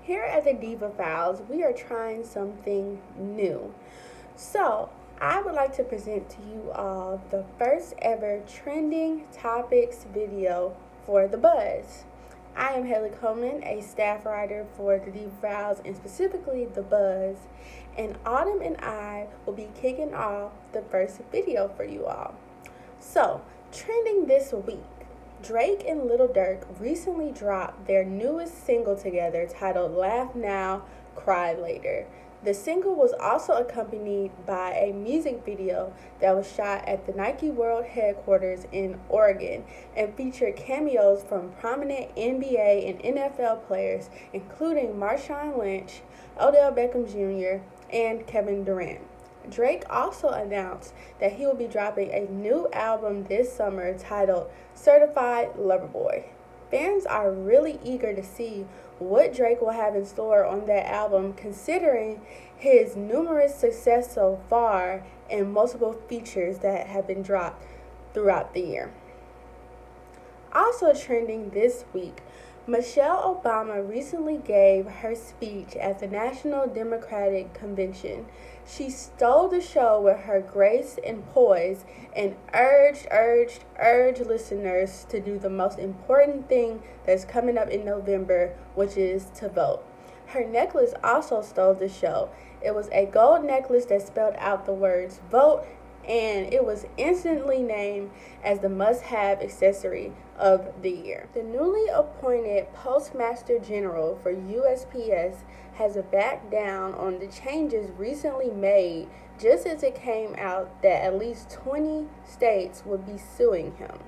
Here at the Diva Files, we are trying something new. So, I would like to present to you all the first ever trending topics video for the Buzz. I am Haley Coleman, a staff writer for the Diva Files and specifically the Buzz, and Autumn and I will be kicking off the first video for you all. So, trending this week. Drake and Lil Durk recently dropped their newest single together titled Laugh Now, Cry Later. The single was also accompanied by a music video that was shot at the Nike World headquarters in Oregon and featured cameos from prominent NBA and NFL players, including Marshawn Lynch, Odell Beckham Jr., and Kevin Durant. Drake also announced that he will be dropping a new album this summer titled Certified Lover Boy. Fans are really eager to see what Drake will have in store on that album, considering his numerous success so far and multiple features that have been dropped throughout the year. Also trending this week, Michelle Obama recently gave her speech at the National Democratic Convention. She stole the show with her grace and poise and urged listeners to do the most important thing that's coming up in November, which is to vote. Her necklace also stole the show. It was a gold necklace that spelled out the words vote, and it was instantly named as the must-have accessory of the year. The newly appointed Postmaster General for USPS has backed down on the changes recently made just as it came out that at least 20 states would be suing him.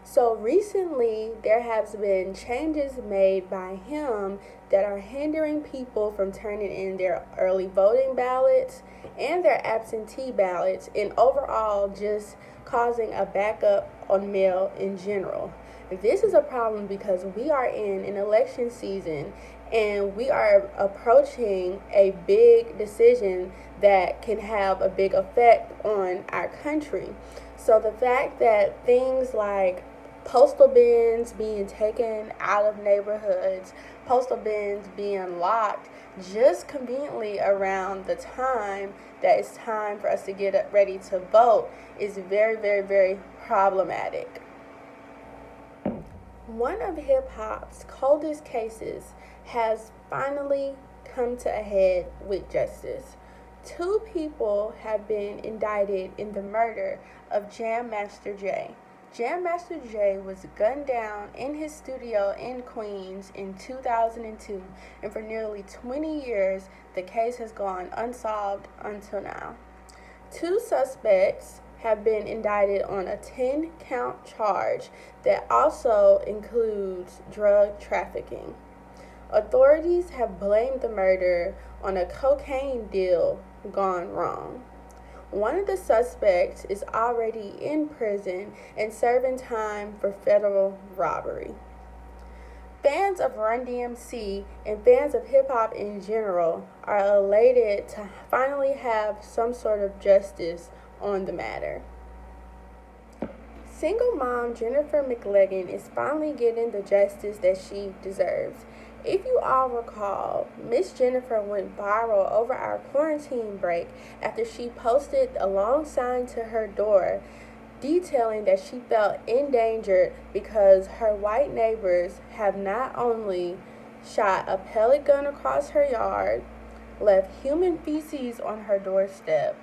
So recently, there has been changes made by him that are hindering people from turning in their early voting ballots and their absentee ballots, and overall just causing a backup on mail in general. This is a problem because we are in an election season and we are approaching a big decision that can have a big effect on our country. So the fact that things like postal bins being taken out of neighborhoods, postal bins being locked just conveniently around the time that it's time for us to get ready to vote is very problematic. One of hip-hop's coldest cases has finally come to a head with justice. 2 people have been indicted in the murder of Jam Master Jay. Jam Master Jay was gunned down in his studio in Queens in 2002, and for nearly 20 years, the case has gone unsolved until now. 2 suspects have been indicted on a 10-count charge that also includes drug trafficking. Authorities have blamed the murder on a cocaine deal gone wrong. One of the suspects is already in prison and serving time for federal robbery. Fans of Run DMC and fans of hip-hop in general are elated to finally have some sort of justice on the matter. Single mom Jennifer McLagan is finally getting the justice that she deserves. If you all recall, Miss Jennifer went viral over our quarantine break after she posted a long sign to her door detailing that she felt endangered because her white neighbors have not only shot a pellet gun across her yard, left human feces on her doorstep,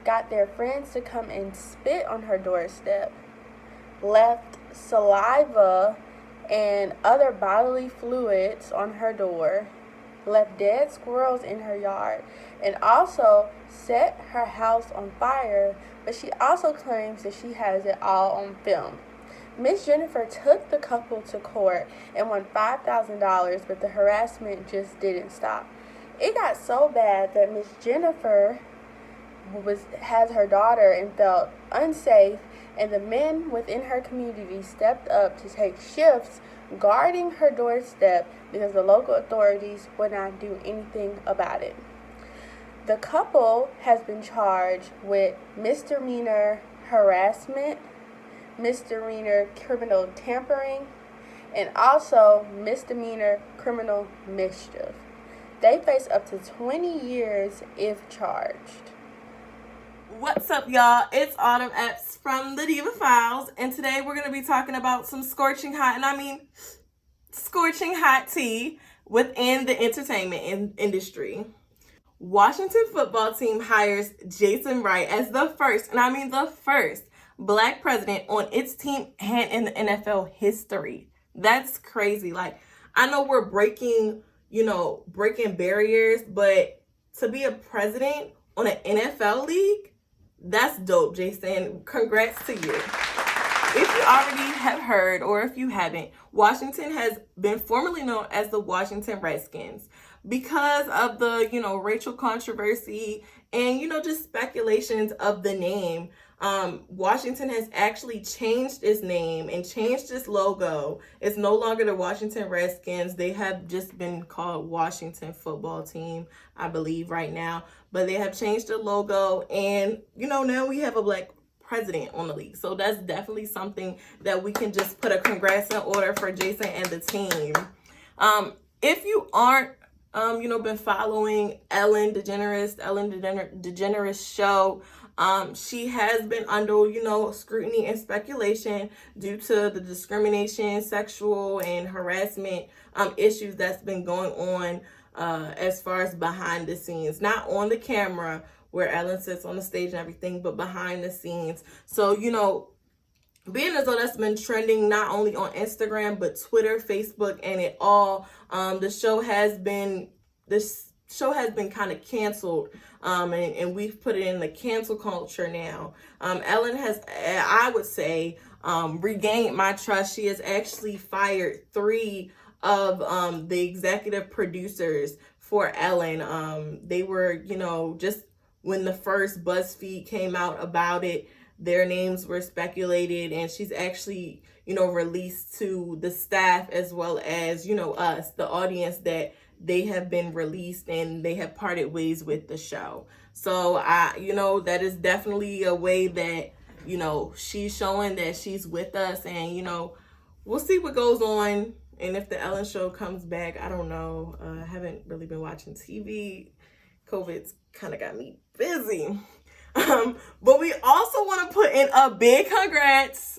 got their friends to come and spit on her doorstep, left saliva and other bodily fluids on her door, left dead squirrels in her yard, and also set her house on fire, but she also claims that she has it all on film. Miss Jennifer took the couple to court and won $5,000, but the harassment just didn't stop. It got so bad that Miss Jennifer has her daughter and felt unsafe, and the men within her community stepped up to take shifts guarding her doorstep because the local authorities would not do anything about it. The couple has been charged with misdemeanor harassment, misdemeanor criminal tampering, and also misdemeanor criminal mischief. They face up to 20 years if charged. What's up, y'all? It's Autumn Epps from the Diva Files, and today we're going to be talking about some scorching hot tea within the entertainment industry. Washington football team hires Jason Wright as the first, and I mean the first, Black president on its team and in the NFL history. That's crazy. Like, I know we're breaking barriers, but to be a president on an NFL league, that's dope, Jason. Congrats to you. If you already have heard, or if you haven't, Washington has been formerly known as the Washington Redskins because of the, racial controversy and, just speculations of the name. Washington has actually changed its name and changed its logo. It's no longer the Washington Redskins. They have just been called Washington Football Team, I believe, right now. But they have changed the logo, and, now we have a Black president on the league. So that's definitely something that we can just put a congrats in order for Jason and the team. If you aren't, been following Ellen DeGeneres show, she has been under, scrutiny and speculation due to the discrimination, sexual and harassment issues that's been going on as far as behind the scenes, not on the camera where Ellen sits on the stage and everything, but behind the scenes. So, being as though that's been trending not only on Instagram, but Twitter, Facebook, and it all, this show has been kind of canceled, and we've put it in the cancel culture now. Ellen has, I would say, regained my trust. She has actually fired 3 of the executive producers for Ellen. They were, just when the first BuzzFeed came out about it, their names were speculated, and she's actually, released to the staff as well as, us, the audience, that they have been released and they have parted ways with the show. So that is definitely a way that, she's showing that she's with us, and, we'll see what goes on. And if the Ellen show comes back, I don't know. I haven't really been watching TV. COVID's kind of got me busy. But we also want to put in a big congrats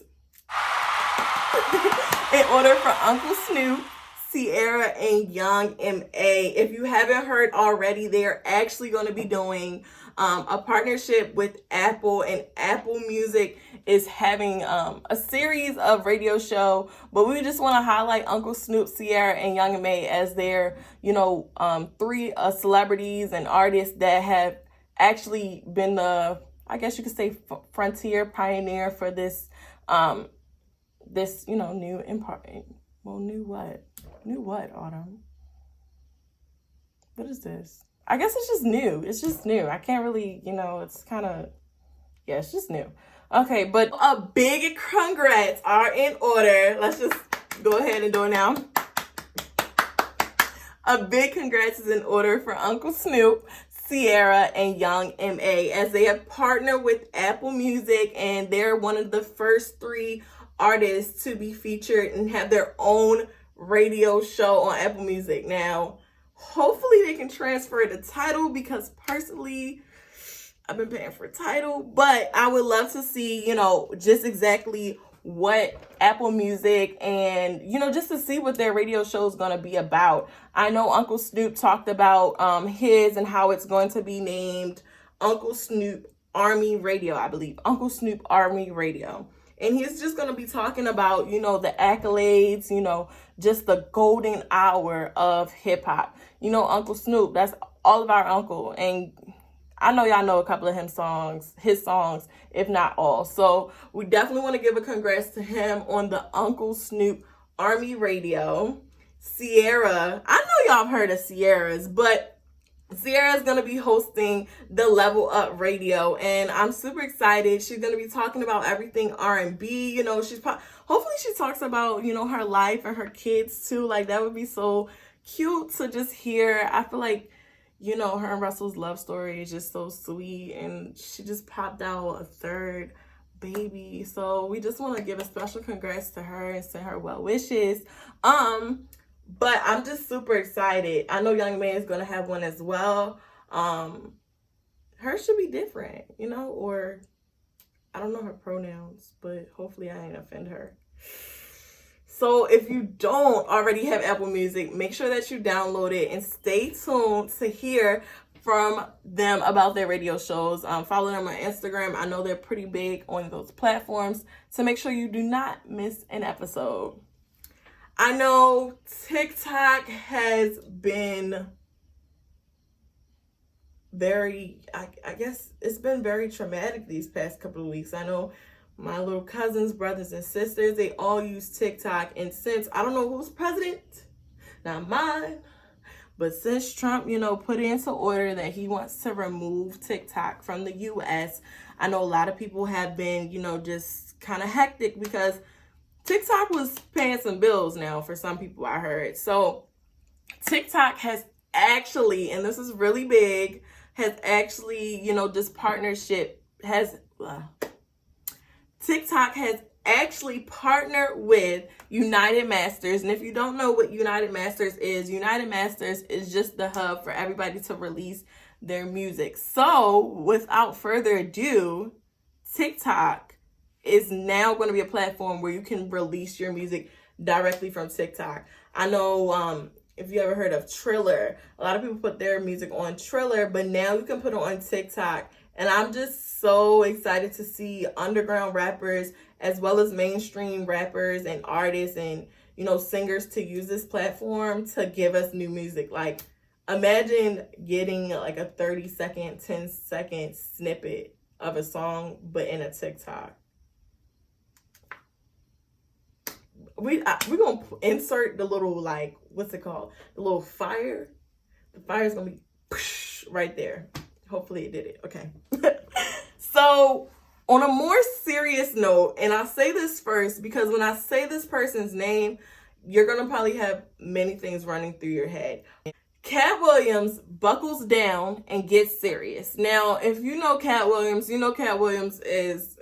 in order for Uncle Snoop, Sierra, and Young M.A. If you haven't heard already, they are actually going to be doing a partnership with Apple, and Apple Music is having a series of radio show. But we just want to highlight Uncle Snoop, Sierra, and Young M.A. as their, 3 celebrities and artists that have actually been the, I guess you could say, frontier pioneer for this, new empire. Well, new what? New what, Autumn? What is this? I guess it's just new. It's just new. I can't really, it's kind of, it's just new. Okay, but a big congrats are in order. Let's just go ahead and do it now. A big congrats is in order for Uncle Snoop, Sierra, and Young M.A. as they have partnered with Apple Music, and they're one of the first 3 artists to be featured and have their own radio show on Apple Music. Now, hopefully they can transfer the title, because personally, I've been paying for a title, but I would love to see, just exactly what Apple Music and, just to see what their radio show is going to be about. I know Uncle Snoop talked about his and how it's going to be named Uncle Snoop Army Radio, I believe. Uncle Snoop Army Radio. And he's just going to be talking about, the accolades, just the golden hour of hip hop. Uncle Snoop, that's all of our uncle. And I know y'all know a couple of his songs, if not all. So we definitely want to give a congrats to him on the Uncle Snoop Army Radio. Sierra, I know y'all have heard of Sierra's, but Sierra's going to be hosting the Level Up Radio, and I'm super excited. She's going to be talking about everything R&B. Hopefully she talks about, her life and her kids too. Like, that would be so cute to just hear. I feel like, her and Russell's love story is just so sweet, and she just popped out a 3rd baby. So we just want to give a special congrats to her and send her well wishes. But I'm just super excited. I know Young Man is going to have one as well. Hers should be different, you know, or I don't know her pronouns, but hopefully I ain't offend her. So if you don't already have Apple Music, make sure that you download it and stay tuned to hear from them about their radio shows. Follow them on Instagram. I know they're pretty big on those platforms, so make sure you do not miss an episode. I know TikTok has been very, I guess it's been very traumatic these past couple of weeks. I know my little cousins, brothers, and sisters, they all use TikTok. And since, I don't know who's president, not mine, but since Trump, you know, put into order that he wants to remove TikTok from the U.S., I know a lot of people have been, you know, just kind of hectic because TikTok was paying some bills now for some people, I heard. So TikTok has actually, and this is really big, has actually, you know, this partnership has, TikTok has actually partnered with United Masters. And if you don't know what United Masters is just the hub for everybody to release their music. So without further ado, TikTok is now going to be a platform where you can release your music directly from TikTok. I know if you ever heard of Triller, a lot of people put their music on Triller, but now you can put it on TikTok. And I'm just so excited to see underground rappers as well as mainstream rappers and artists and, you know, singers to use this platform to give us new music. Like, imagine getting like a 30-second, 10-second snippet of a song, but in a TikTok. We're going to insert the little, like, what's it called? The little fire. The fire's going to be right there. Hopefully it did it. Okay. So on a more serious note, and I'll say this first because when I say this person's name, you're going to probably have many things running through your head. Cat Williams buckles down and gets serious. Now, if you know Cat Williams, you know Cat Williams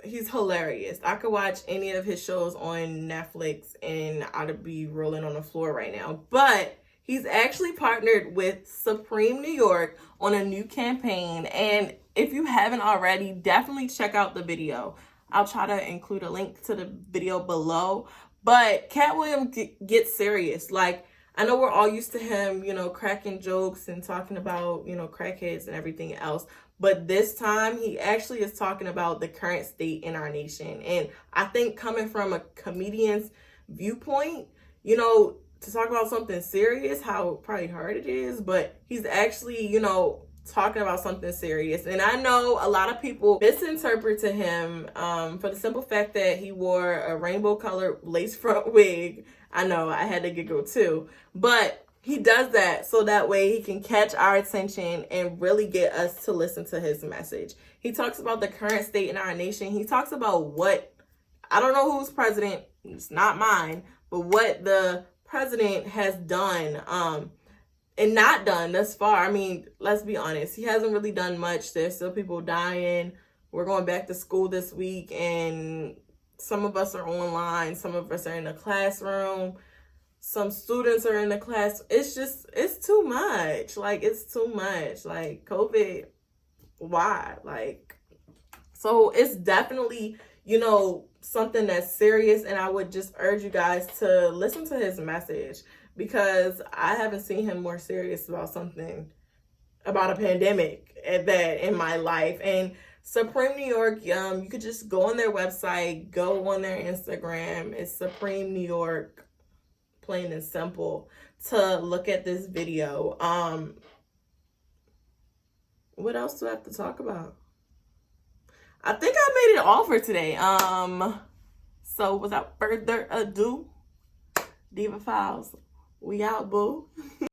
he's hilarious. I could watch any of his shows on Netflix and I'd be rolling on the floor right now. But he's actually partnered with Supreme New York on a new campaign. And if you haven't already, definitely check out the video. I'll try to include a link to the video below. But Cat Williams gets serious. Like, I know we're all used to him, you know, cracking jokes and talking about, you know, crackheads and everything else. But this time, he actually is talking about the current state in our nation. And I think coming from a comedian's viewpoint, you know, to talk about something serious, how probably hard it is, but he's actually, you know, talking about something serious. And I know a lot of people misinterpret to him for the simple fact that he wore a rainbow colored lace front wig. I know, I had to giggle too, but he does that so that way he can catch our attention and really get us to listen to his message. He talks about the current state in our nation. He talks about what, I don't know who's president, it's not mine, but what the president has done and not done thus far. I mean, let's be honest, he hasn't really done much. There's still people dying. We're going back to school this week and some of us are online, some of us are in the classroom, some students are in the class. It's too much. Like, it's too much. Like, COVID, why? Like, so it's definitely, you know, something that's serious, and I would just urge you guys to listen to his message because I haven't seen him more serious about something, about a pandemic that in my life. And Supreme New York, you could just go on their website, go on their Instagram. It's Supreme New York, plain and simple, to look at this video. What else do I have to talk about? I think I made it all for today. So without further ado, Diva Files, we out, boo.